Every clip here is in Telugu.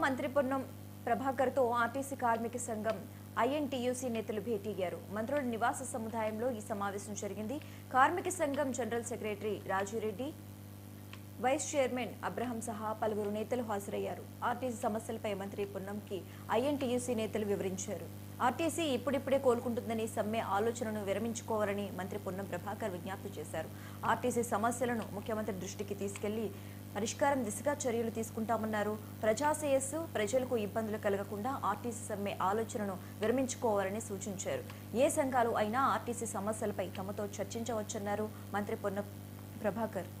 మంత్రి పొన్నం ప్రభాకర్తో ఆర్టీసీ కార్మిక సంఘం ఐఎన్టీయూసీ నేతలు భేటీ అయ్యారు. మంత్రుల నివాస సముదాయంలో ఈ సమావేశం జరిగింది. కార్మిక సంఘం general secretary Rajureddy, vice chairman Abraham సహా పలువురు నేతలు హాజరయ్యారు. ఆర్టీసీ సమస్యలపై మంత్రి పొన్నంకి ఐఎన్టీయూసీ నేతలు వివరించారు. ఆర్టీసీ ఇప్పుడిప్పుడే కోలుకుంటుందని సమ్మె ఆలోచనను విరమించుకోవాలని మంత్రి పొన్నం ప్రభాకర్ విజ్ఞప్తి చేశారు. ఆర్టీసీ సమస్యలను ముఖ్యమంత్రి దృష్టికి తీసుకెళ్లి పరిష్కారం దిశగా చర్యలు తీసుకుంటామన్నారు. ప్రజాశ్రేయస్సు, ప్రజలకు ఇబ్బందులు కలగకుండా ఆర్టీసీ సమ్మె ఆలోచనను విరమించుకోవాలని సూచించారు. ఏ సంఘాలు అయినా ఆర్టీసీ సమస్యలపై తమతో చర్చించవచ్చన్నారు మంత్రి పొన్నం ప్రభాకర్.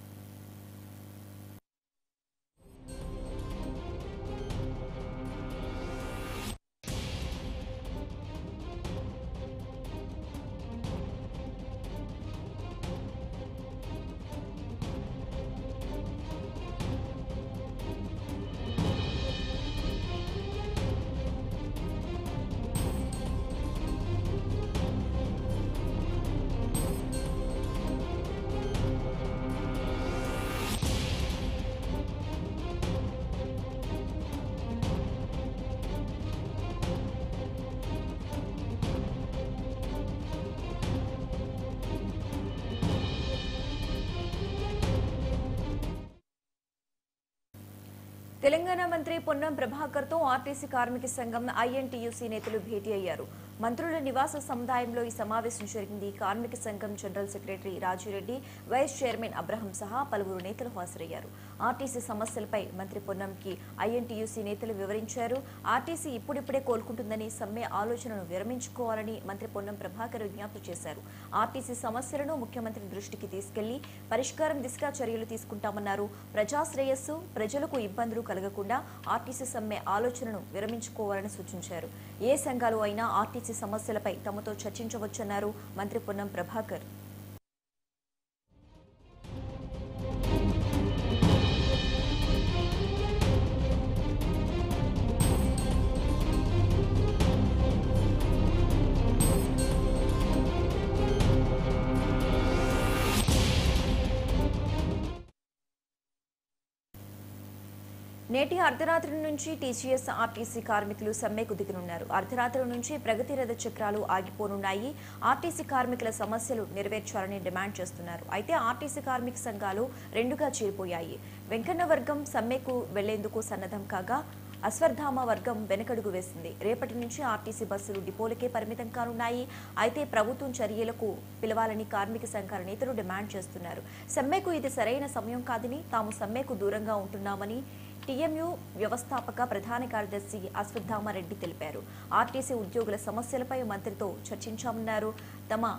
తెలంగాణ మంత్రి పొన్నం ప్రభాకర్తో ఆర్టీసీ కార్మిక సంఘం ఐఎన్టీయూసీ నేతలు భేటీ అయ్యారు. మంత్రుల నివాస సముదాయంలో ఈ సమావేశం జరిగింది. కార్మిక సంఘం general secretary Rajureddy, vice chairman Abraham సహా పలువురు నేతలు హాజరయ్యారు. ఆర్టీసీ సమస్యలపై మంత్రి పొన్నంకి ఐఎన్టీయూసీ నేతలు వివరించారు. ఆర్టీసీ ఇప్పుడిప్పుడే కోలుకుంటుందని సమ్మె ఆలోచనను విరమించుకోవాలని మంత్రి పొన్నం ప్రభాకర్ విజ్ఞప్తి చేశారు. ఆర్టీసీ సమస్యలను ముఖ్యమంత్రి దృష్టికి తీసుకెళ్లి పరిష్కారం దిశగా చర్యలు తీసుకుంటామన్నారు. ప్రజాశ్రేయస్సు, ప్రజలకు ఇబ్బందులు కలగకుండా ఆర్టీసీ సమ్మె ఆలోచనను విరమించుకోవాలని సూచించారు. ఏ సంఘాలు అయినా ఆర్టీసీ సమస్యలపై తమతో చర్చించవచ్చన్నారు మంత్రి పొన్నం ప్రభాకర్. నేటి అర్ధరాత్రి నుంచి టీసీఎస్, ఆర్టీసీ కార్మికులు సమ్మెకు దిగనున్నారు. అర్ధరాత్రి నుంచి ప్రగతి రథ చక్రాలు ఆగిపోనున్నాయి. ఆర్టీసీ కార్మికుల సమస్యలు నెరవేర్చాలని డిమాండ్ చేస్తున్నారు. అయితే ఆర్టీసీ కార్మిక సంఘాలు రెండుగా చీలిపోయాయి. వెంకన్న వర్గం సమ్మెకు వెళ్లేందుకు సన్నద్ధం కాగా అశ్వత్థామ వర్గం వెనకడుగు వేసింది. రేపటి నుంచి ఆర్టీసీ బస్సులు డిపోలకే పరిమితం కానున్నాయి. అయితే ప్రభుత్వం చర్యలకు పిలవాలని కార్మిక సంఘాల నేతలు డిమాండ్ చేస్తున్నారు. సమ్మెకు ఇది సరైన సమయం కాదని, తాము సమ్మెకు దూరంగా ఉంటున్నామని టీఎంయూ వ్యవస్థాపక ప్రధాన కార్యదర్శి అశ్వత్థామరెడ్డి తెలిపారు. ఆర్టీసీ ఉద్యోగుల సమస్యలపై మంత్రితో చర్చించామన్నారు. తమ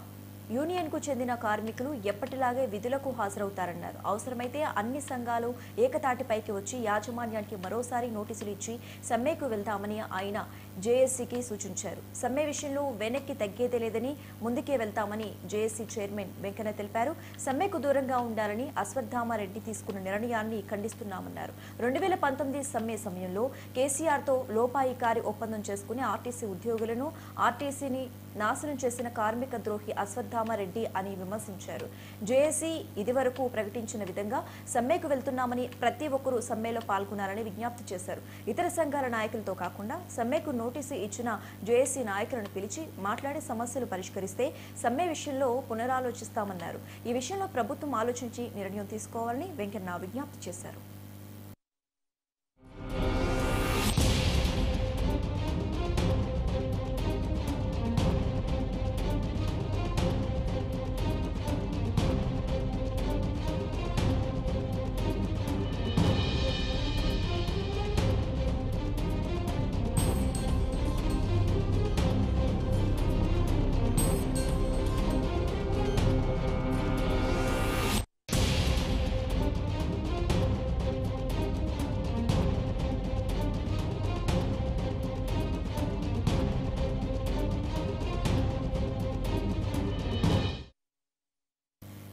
యూనియన్కు చెందిన కార్మికులు ఎప్పటిలాగే విధులకు హాజరవుతారన్నారు. అవసరమైతే అన్ని సంఘాలు ఏకతాటిపైకి వచ్చి యాజమాన్యానికి మరోసారి నోటీసులు ఇచ్చి సమ్మెకు వెళ్తామని ఆయన జేఏసీకి సూచించారు. సమ్మె విషయంలో వెనక్కి తగ్గేదే లేదని, ముందుకే వెళ్తామని జేఏసీ చైర్మన్ వెంకన్న తెలిపారు. సమ్మెకు దూరంగా ఉండాలని అశ్వత్థామరెడ్డి తీసుకున్న నిర్ణయాన్ని ఖండిస్తున్నామన్నారు. 2019 సమ్మె సమయంలో కేసీఆర్తో లోపాయికారి ఒప్పందం చేసుకుని ఆర్టీసీ ఉద్యోగులను, ఆర్టీసీని నాశనం చేసిన కార్మిక ద్రోహి అశ్వత్థామరెడ్డి అని విమర్శించారు. జేఏసీ ఇదివరకు ప్రకటించిన విధంగా సమ్మెకు వెళ్తున్నామని, ప్రతి ఒక్కరూ సమ్మెలో పాల్గొనాలని విజ్ఞప్తి చేశారు. ఇతర సంఘాల నాయకులతో కాకుండా సమ్మెకు నోటీసు ఇచ్చిన జేఏసీ నాయకులను పిలిచి మాట్లాడి సమస్యలు పరిష్కరిస్తే సమ్మె విషయంలో పునరాలోచిస్తామన్నారు. ఈ విషయంలో ప్రభుత్వం ఆలోచించి నిర్ణయం తీసుకోవాలని వెంకన్న విజ్ఞప్తి చేశారు.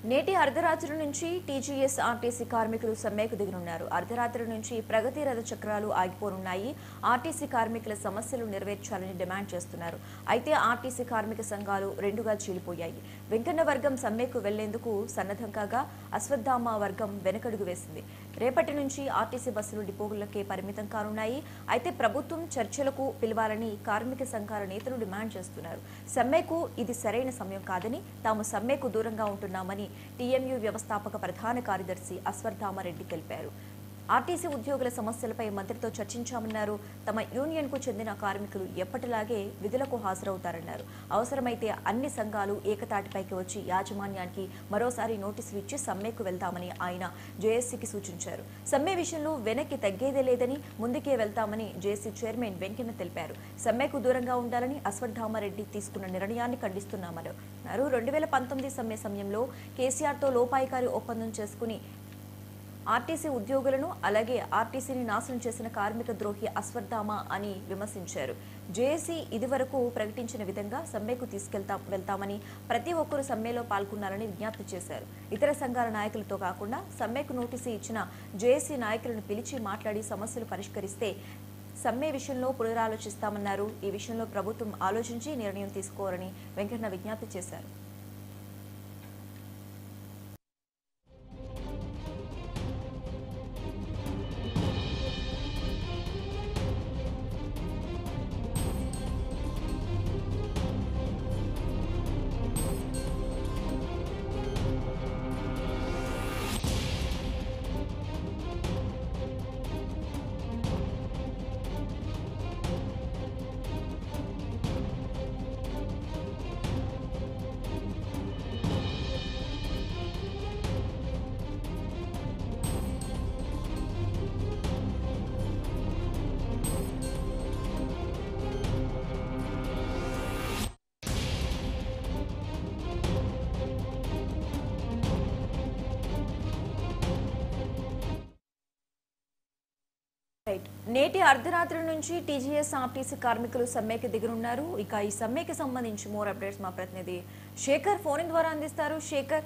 నేటి అర్ధరాత్రి నుంచి టీజీఎస్ ఆర్టీసీ కార్మికులు సమ్మెకు దిగనున్నారు. అర్ధరాత్రి నుంచి ప్రగతి రథ చక్రాలు ఆగిపోనున్నాయి. ఆర్టీసీ కార్మికుల సమస్యలు నెరవేర్చాలని డిమాండ్ చేస్తున్నారు. అయితే ఆర్టీసీ కార్మిక సంఘాలు రెండుగా చీలిపోయాయి. వెంకన్న వర్గం సమ్మెకు వెళ్లేందుకు సన్నద్ధం కాగా అశ్వత్థామ వర్గం వెనకడుగు వేసింది. రేపటి నుంచి ఆర్టీసీ బస్సులు డిపోలకే పరిమితం కానున్నాయి. అయితే ప్రభుత్వం చర్చలకు పిలవాలని కార్మిక సంఘాల నేతలు డిమాండ్ చేస్తున్నారు. సమ్మెకు ఇది సరైన సమయం కాదని, తాము సమ్మెకు దూరంగా ఉంటున్నామని టీఎంయూ వ్యవస్థాపక ప్రధాన కార్యదర్శి అశ్వత్థామరెడ్డి తెలిపారు. ఆర్టీసీ ఉద్యోగుల సమస్యలపై మంత్రితో చర్చించామన్నారు. తమ యూనియన్కు చెందిన కార్మికులు ఎప్పటిలాగే విధులకు హాజరవుతారన్నారు. అవసరమైతే అన్ని సంఘాలు ఏకతాటిపైకి వచ్చి యాజమాన్యానికి మరోసారి నోటీసులు ఇచ్చి సమ్మెకు వెళ్తామని ఆయన జేఏసీకి సూచించారు. సమ్మె విషయంలో వెనక్కి తగ్గేదే లేదని, ముందుకే వెళ్తామని జేఏసీ చైర్మన్ వెంకన్న తెలిపారు. సమ్మెకు దూరంగా ఉండాలని అశ్వత్థామరెడ్డి తీసుకున్న నిర్ణయాన్ని ఖండిస్తున్నామన్నారు. 2019 సమ్మె సమయంలో కేసీఆర్తో లోపాయికారి ఒప్పందం చేసుకుని ఆర్టీసీ ఉద్యోగులను అలాగే ఆర్టీసీని నాశనం చేసిన కార్మిక ద్రోహి అశ్వత్థామ అని విమర్శించారు. జేఏసీ ఇదివరకు ప్రకటించిన విధంగా సమ్మెకు వెళ్తామని, ప్రతి ఒక్కరూ సమ్మెలో పాల్గొన్నారని విజ్ఞప్తి చేశారు. ఇతర సంఘాల నాయకులతో కాకుండా సమ్మెకు నోటీసు ఇచ్చిన జేఏసీ నాయకులను పిలిచి మాట్లాడి సమస్యలు పరిష్కరిస్తే సమ్మె విషయంలో పునరాలోచిస్తామన్నారు. ఈ విషయంలో ప్రభుత్వం ఆలోచించి నిర్ణయం తీసుకోవాలని వెంకన్న విజ్ఞప్తి చేశారు. నేటి అర్ధరాత్రి నుంచి టీజీఎస్ ఆర్టీసీ కార్మికులు సమ్మెకి దిగనున్నారు. ఇక ఈ సమ్మెకి సంబంధించి మోర్ అప్డేట్స్ మా ప్రతినిధి శేఖర్ ఫోన్ ద్వారా అందిస్తారు. శేఖర్,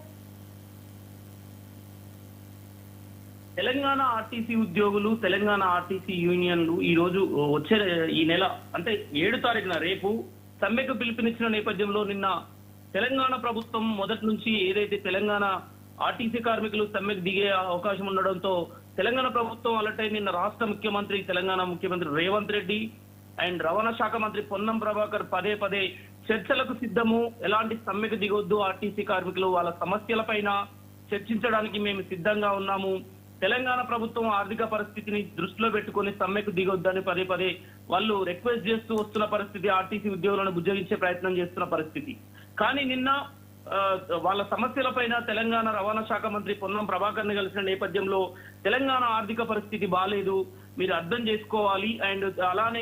తెలంగాణ ఆర్టీసీ ఉద్యోగులు, తెలంగాణ ఆర్టీసీ యూనియన్లు ఈ రోజు వచ్చే ఈ నెల అంటే 7వ తారీఖున రేపు సమ్మెకు పిలుపునిచ్చిన నేపథ్యంలో నిన్న తెలంగాణ ప్రభుత్వం మొదటి నుంచి ఏదైతే తెలంగాణ ఆర్టీసీ కార్మికులు సమ్మెకు దిగే అవకాశం ఉండడంతో తెలంగాణ ప్రభుత్వం అలర్ట్ నిన్న రాష్ట్ర ముఖ్యమంత్రి, తెలంగాణ ముఖ్యమంత్రి రేవంత్ రెడ్డి అండ్ రవాణా శాఖ మంత్రి పొన్నం ప్రభాకర్ పదే పదే చర్చలకు సిద్ధము, ఎలాంటి సమ్మెకు దిగొద్దు, ఆర్టీసీ కార్మికులు వాళ్ళ సమస్యలపైన చర్చించడానికి మేము సిద్ధంగా ఉన్నాము, తెలంగాణ ప్రభుత్వం ఆర్థిక పరిస్థితిని దృష్టిలో పెట్టుకుని సమ్మెకు దిగొద్దని పదే పదే వాళ్ళు రిక్వెస్ట్ చేస్తూ వస్తున్న పరిస్థితి, ఆర్టీసీ ఉద్యోగులను బుజ్జగించే ప్రయత్నం చేస్తున్న పరిస్థితి. కానీ నిన్న వాళ్ళ సమస్యలపైన తెలంగాణ రవాణా శాఖ మంత్రి పొన్నం ప్రభాకర్ ని కలిసిన నేపథ్యంలో తెలంగాణ ఆర్థిక పరిస్థితి బాలేదు, మీరు అర్థం చేసుకోవాలి, అండ్ అలానే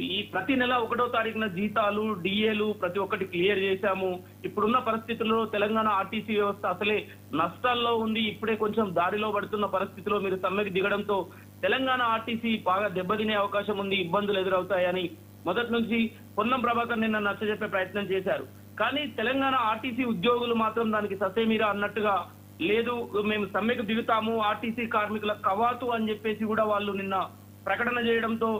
ఈ ప్రతి నెల 1వ తారీఖున జీతాలు, డిఏలు ప్రతి ఒక్కటి క్లియర్ చేశాము, ఇప్పుడున్న పరిస్థితుల్లో తెలంగాణ ఆర్టీసీ వ్యవస్థ అసలే నష్టాల్లో ఉంది, ఇప్పుడే కొంచెం దారిలో పడుతున్న పరిస్థితిలో మీరు సమ్మెకు దిగడంతో తెలంగాణ ఆర్టీసీ బాగా దెబ్బతినే అవకాశం ఉంది, ఇబ్బందులు ఎదురవుతాయని మొదటి నుంచి పొన్నం ప్రభాకర్ నిన్న నచ్చజెప్పే ప్రయత్నం చేశారు. కానీ తెలంగాణ ఆర్టీసీ ఉద్యోగులు మాత్రం దానికి ససేమిరా అన్నట్టుగా లేదు, మేము సమ్మెకు దిగుతాము, ఆర్టీసీ కార్మికుల కవాతు అని చెప్పేసి కూడా వాళ్ళు నిన్న ప్రకటన చేయడంతో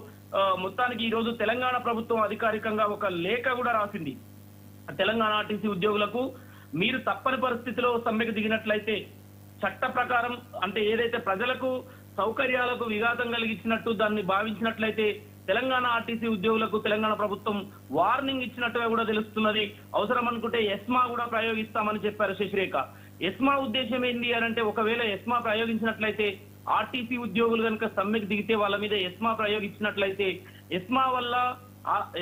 మొత్తానికి ఈ రోజు తెలంగాణ ప్రభుత్వం అధికారికంగా ఒక లేఖ కూడా రాసింది. తెలంగాణ ఆర్టీసీ ఉద్యోగులకు మీరు తప్పని పరిస్థితిలో సమ్మెకు దిగినట్లయితే చట్ట ప్రకారం అంటే ఏదైతే ప్రజలకు సౌకర్యాలకు విఘాతం కలిగించినట్టు దాన్ని భావించినట్లయితే తెలంగాణ ఆర్టీసీ ఉద్యోగులకు తెలంగాణ ప్రభుత్వం వార్నింగ్ ఇచ్చినట్టుగా కూడా తెలుస్తున్నది. అవసరం అనుకుంటే ఎస్మా కూడా ప్రయోగిస్తామని చెప్పారు శశిరేఖ. ఎస్మా ఉద్దేశం ఏంటి అని అంటే, ఒకవేళ ఎస్మా ప్రయోగించినట్లయితే ఆర్టీసీ ఉద్యోగులు కనుక సమ్మెకు దిగితే వాళ్ళ మీద ఎస్మా ప్రయోగించినట్లయితే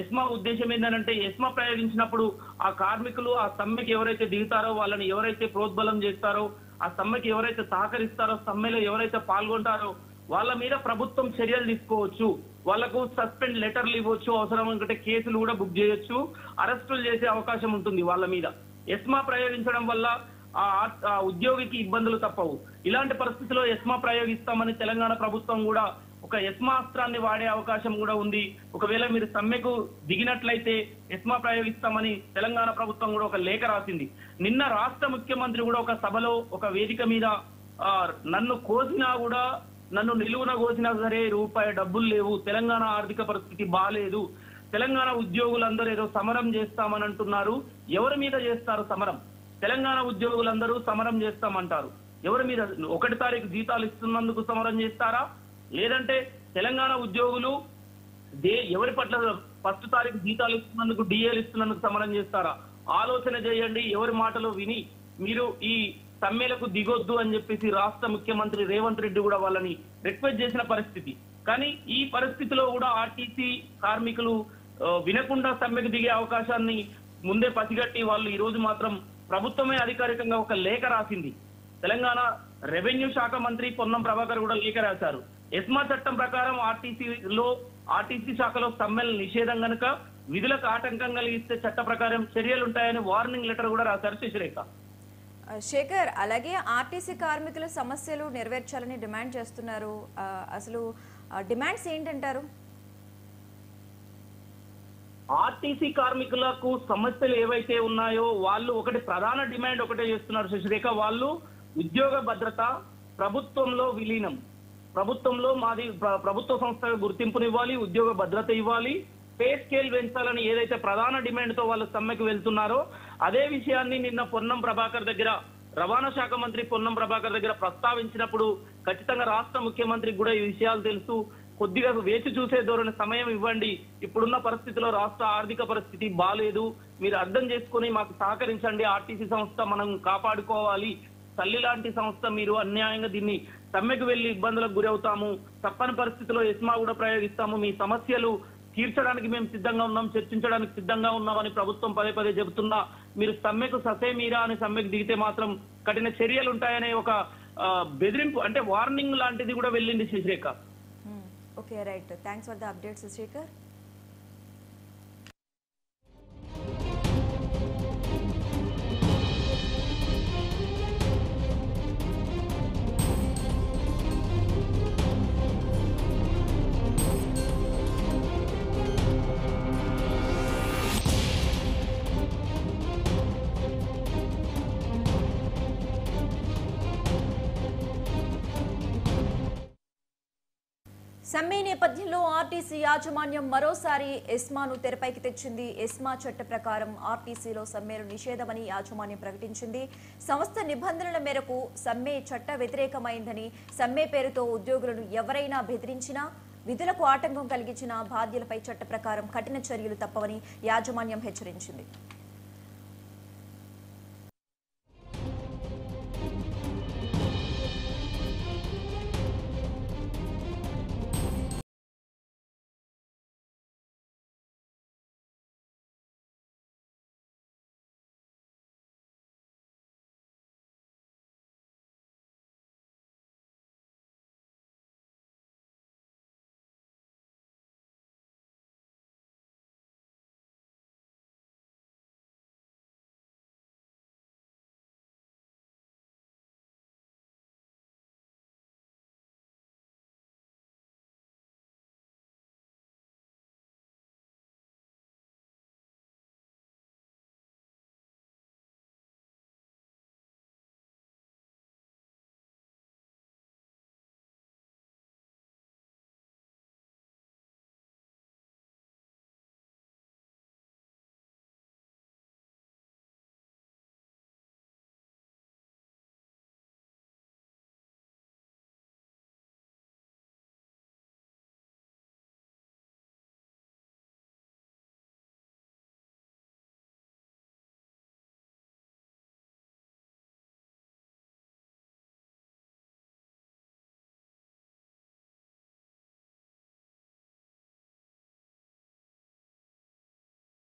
ఎస్మా ఉద్దేశం ఏంటంటే, ఎస్మా ప్రయోగించినప్పుడు ఆ కార్మికులు ఆ సమ్మెకి ఎవరైతే దిగుతారో, వాళ్ళని ఎవరైతే ప్రోద్బలం చేస్తారో, ఆ సమ్మెకి ఎవరైతే సహకరిస్తారో, సమ్మెలో ఎవరైతే పాల్గొంటారో వాళ్ళ మీద ప్రభుత్వం చర్యలు తీసుకోవచ్చు, వాళ్లకు సస్పెండ్ లెటర్లు ఇవ్వచ్చు, అవసరం అనుకుంటే కేసులు కూడా బుక్ చేయొచ్చు, అరెస్టులు చేసే అవకాశం ఉంటుంది వాళ్ళ మీద. ఎస్మా ప్రయోగించడం వల్ల ఆ ఉద్యోగికి ఇబ్బందులు తప్పవు. ఇలాంటి పరిస్థితిలో ఎస్మా ప్రయోగిస్తామని తెలంగాణ ప్రభుత్వం కూడా ఒక ఎస్మా అస్త్రాన్ని వాడే అవకాశం కూడా ఉంది. ఒకవేళ మీరు సమ్మెకు దిగినట్లయితే ఎస్మా ప్రయోగిస్తామని తెలంగాణ ప్రభుత్వం కూడా ఒక లేఖ రాసింది. నిన్న రాష్ట్ర ముఖ్యమంత్రి కూడా ఒక సభలో ఒక వేదిక మీద నన్ను కోసినా కూడా, నన్ను నిలువున కోసినా సరే రూపాయి డబ్బులు లేవు, తెలంగాణ ఆర్థిక పరిస్థితి బాలేదు, తెలంగాణ ఉద్యోగులందరూ ఏదో సమరం చేస్తామని అంటున్నారు. ఎవరి మీద చేస్తారు సమరం? తెలంగాణ ఉద్యోగులందరూ సమరం చేస్తామంటారు. ఎవరి మీద? 1 తారీఖు జీతాలు ఇస్తున్నందుకు సమరం చేస్తారా, లేదంటే తెలంగాణ ఉద్యోగులు ఎవరి పట్ల 1 తారీఖు జీతాలు ఇస్తున్నందుకు, డిఏలు ఇస్తున్నందుకు సమరం చేస్తారా? ఆలోచన చేయండి. ఎవరి మాటలో విని మీరు ఈ సమ్మెలకు దిగొద్దు అని చెప్పేసి రాష్ట్ర ముఖ్యమంత్రి రేవంత్ రెడ్డి కూడా వాళ్ళని రిక్వెస్ట్ చేసిన పరిస్థితి. కానీ ఈ పరిస్థితిలో కూడా ఆర్టీసీ కార్మికులు వినకుండా సమ్మెకు దిగే అవకాశాన్ని ముందే పసిగట్టి వాళ్ళు ఈ రోజు మాత్రం ప్రభుత్వమే అధికారికంగా ఒక లేఖ రాసింది. తెలంగాణ రెవెన్యూ శాఖ మంత్రి పొన్నం ప్రభాకర్ కూడా లేఖ రాశారు. ఎస్మా చట్టం ప్రకారం ఆర్టీసీ శాఖలో సమ్మెల నిషేధం గనుక విధులకు ఆటంకం కలిగిస్తే చట్ట ప్రకారం చర్యలుంటాయని వార్నింగ్ లెటర్ కూడా రాశారు శశిరేఖ. శేఖర్, అలాగే ఆర్టీసీ కార్మికుల సమస్యలు నెరవేర్చాలని డిమాండ్ చేస్తున్నారు. అసలు డిమాండ్స్ ఏంటంటారు? ఆర్టీసీ కార్మికులకు సమస్యలు ఏవైతే ఉన్నాయో వాళ్ళు ఒకటి ప్రధాన డిమాండ్ ఒకటే చేస్తున్నారు శశిరేఖ. వాళ్ళు ఉద్యోగ భద్రత, ప్రభుత్వంలో విలీనం, ప్రభుత్వంలో మాది ప్రభుత్వ సంస్థ గుర్తింపునివ్వాలి, ఉద్యోగ భద్రత ఇవ్వాలి, పే స్కేల్ పెంచాలని ఏదైతే ప్రధాన డిమాండ్ తో వాళ్ళు సమ్మెకు వెళ్తున్నారో అదే విషయాన్ని నిన్న పొన్నం ప్రభాకర్ దగ్గర, రవాణా శాఖ మంత్రి పొన్నం ప్రభాకర్ దగ్గర ప్రస్తావించినప్పుడు ఖచ్చితంగా రాష్ట్ర ముఖ్యమంత్రికి కూడా ఈ విషయాలు తెలుసు, కొద్దిగా వేచి చూసే ధోరణి, సమయం ఇవ్వండి, ఇప్పుడున్న పరిస్థితిలో రాష్ట్ర ఆర్థిక పరిస్థితి బాలేదు, మీరు అర్థం చేసుకుని మాకు సహకరించండి, ఆర్టీసీ సంస్థ మనం కాపాడుకోవాలి, తల్లి లాంటి సంస్థ, మీరు అన్యాయంగా దీన్ని సమ్మెకు వెళ్లి ఇబ్బందులకు గురవుతాము, తప్పని పరిస్థితిలో ఎస్మా కూడా ప్రయోగిస్తాము, మీ సమస్యలు తీర్చడానికి మేము సిద్ధంగా ఉన్నాం, చర్చించడానికి సిద్ధంగా ఉన్నామని ప్రభుత్వం పదే చెబుతున్నా మీరు సమ్మెకు ససేమీరా అని సమ్మెకు దిగితే మాత్రం కఠిన చర్యలు ఉంటాయనే ఒక బెదిరింపు, అంటే వార్నింగ్ లాంటిది కూడా వెళ్ళింది Shashirekha. Okay, right. Thanks for the updates Shashirekhar. సమ్మె నేపథ్యంలో ఆర్టీసీ యాజమాన్యం మరోసారి ఎస్మాను తెరపైకి తెచ్చింది. ఎస్మా చట్ట ప్రకారం ఆర్టీసీలో సమ్మెను నిషేధమని యాజమాన్యం ప్రకటించింది. సంస్థ నిబంధనల మేరకు సమ్మె చట్ట వ్యతిరేకమైందని, సమ్మె పేరుతో ఉద్యోగులను ఎవరైనా బెదిరించినా, విధులకు ఆటంకం కలిగించిన బాధ్యులపై చట్ట ప్రకారం కఠిన చర్యలు తప్పవని యాజమాన్యం హెచ్చరించింది.